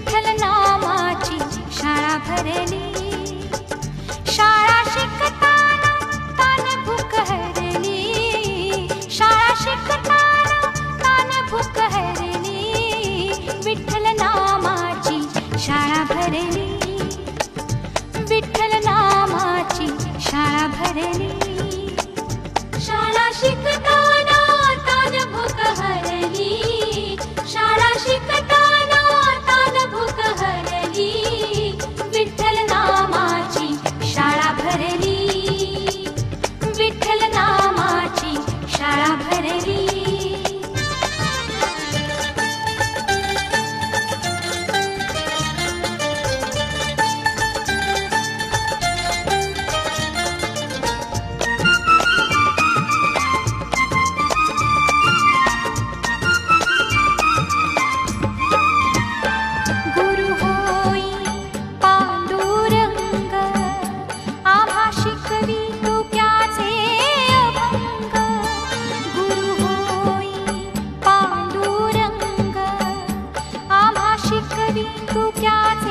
विठ्ठल नामाची शाळा भरली. शाळा शिकताना तान भूक हरली. शाळा शिकताना तान भूक हरली. विठ्ठल नामाची शाळा भरली. विठ्ठल नामाची शाळा भरली. शाळा शिकताना तान भूक हरली. शाळा शिकताना तान भूक हरली. विठ्ठल नामाची शाळा भरली. विठ्ठल नामाची शाळा भरली. गुरु होई पांडुरंग आम्हा शिकवितो त्याचे अभंग. गुरु होई पांडुरंग आम्हा शिकवितो त्याचे